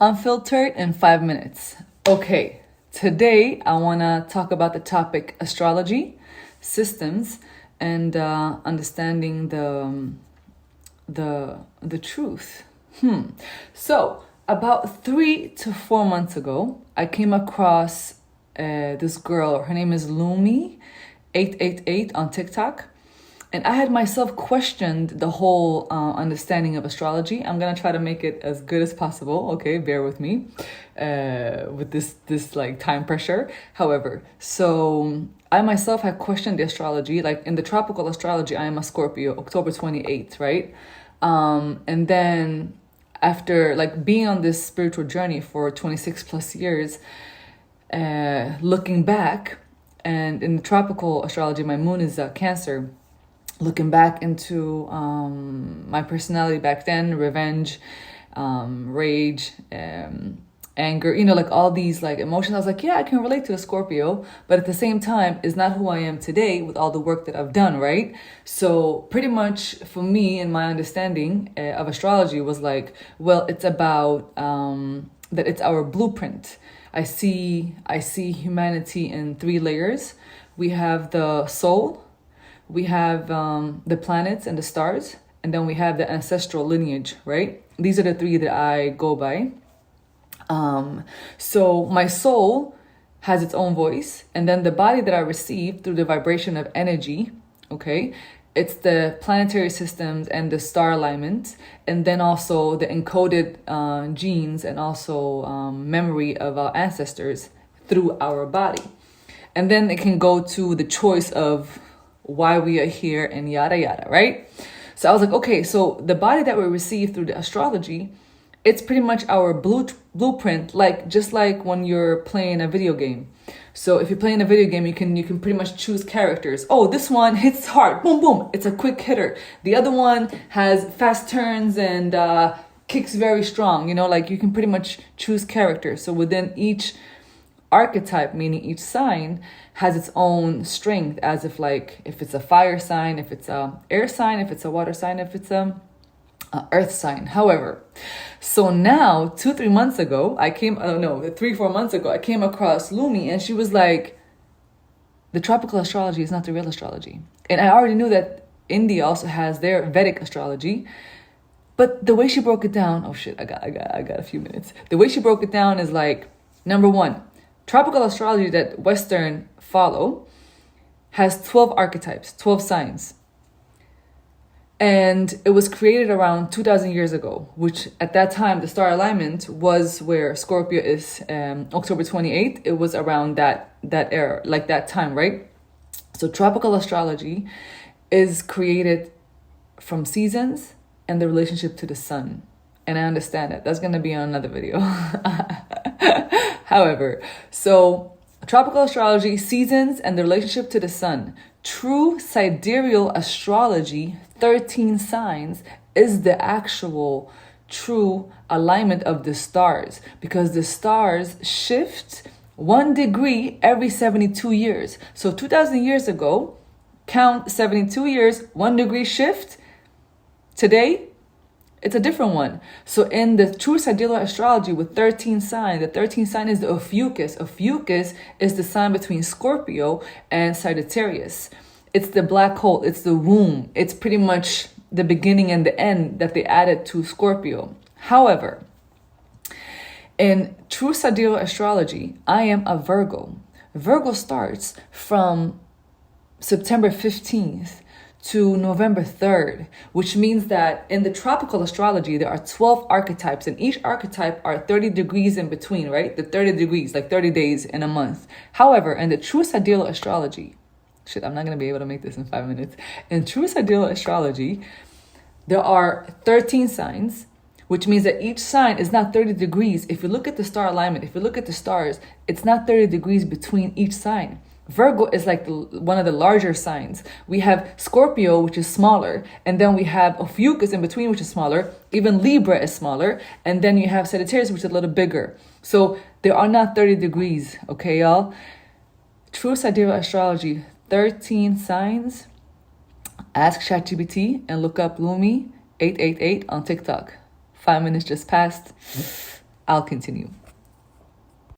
Unfiltered in 5 minutes. Okay, today I want to talk about the topic astrology, systems, and understanding the truth. So about 3 to 4 months ago, I came across this girl. Her name is Lumi888 on TikTok. And I had myself questioned the whole understanding of astrology. I'm gonna try to make it as good as possible. Okay, bear with me with this like time pressure. However, so I myself had questioned the astrology. Like in the tropical astrology, I am a Scorpio, October 28th, right? And then after like being on this spiritual journey for 26 plus years, looking back, and in the tropical astrology, my moon is Cancer. Looking back into my personality back then, revenge, rage, anger, like all these like emotions. I was like, yeah, I can relate to a Scorpio, but at the same time, is not who I am today with all the work that I've done, right? So pretty much for me and my understanding of astrology was like, well, it's about that it's our blueprint. I see humanity in 3 layers. We have the soul. We have the planets and the stars, and then we have the ancestral lineage, right? These are the 3 that I go by. So my soul has its own voice, and then the body that I receive through the vibration of energy, okay? It's the planetary systems and the star alignment, and then also the encoded genes and also memory of our ancestors through our body. And then it can go to the choice of why we are here and yada yada, right? So I was like, okay, so the body that we receive through the astrology, it's pretty much our blueprint, like just like when you're playing a video game. So if you're playing a video game, you can pretty much choose characters. Oh, this one hits hard, boom boom, it's a quick hitter. The other one has fast turns and kicks very strong. Like you can pretty much choose characters. So within each archetype, meaning each sign has its own strength, as if it's a fire sign, if it's a air sign, if it's a water sign, if it's a earth sign. However, so now 2-3 months ago, 3-4 months ago, I came across Lumi, and she was like, the tropical astrology is not the real astrology. And I already knew that India also has their Vedic astrology, but the way she broke it down, oh shit, I got a few minutes. The way she broke it down is like, number one, tropical astrology that Western follow has 12 archetypes, 12 signs. And it was created around 2,000 years ago, which at that time, the star alignment was where Scorpio is October 28th. It was around that era, like that time, right? So tropical astrology is created from seasons and the relationship to the sun. And I understand that. That's going to be on another video. However, so tropical astrology, seasons, and the relationship to the sun. True sidereal astrology, 13 signs, is the actual true alignment of the stars, because the stars shift 1 degree every 72 years. So 2,000 years ago, count 72 years, 1 degree shift. Today, it's a different one. So in the true sidereal astrology with 13 signs, the 13th sign is the Ophiuchus. Ophiuchus is the sign between Scorpio and Sagittarius. It's the black hole. It's the womb. It's pretty much the beginning and the end that they added to Scorpio. However, in true sidereal astrology, I am a Virgo. Virgo starts from September 15th to November 3rd, which means that in the tropical astrology, there are 12 archetypes, and each archetype are 30 degrees in between, right? The 30 degrees, like 30 days in a month. However, in the true sidereal astrology, I'm not going to be able to make this in 5 minutes. In true sidereal astrology, there are 13 signs, which means that each sign is not 30 degrees. If you look at the star alignment, if you look at the stars, it's not 30 degrees between each sign. Virgo is like one of the larger signs. We have Scorpio, which is smaller, and then we have Ophiuchus in between, which is smaller. Even Libra is smaller, and then you have Sagittarius, which is a little bigger. So there are not 30 degrees, okay, y'all? True sidereal astrology, 13 signs. Ask ChatGPT and look up Lumi888 on TikTok. 5 minutes just passed. I'll continue.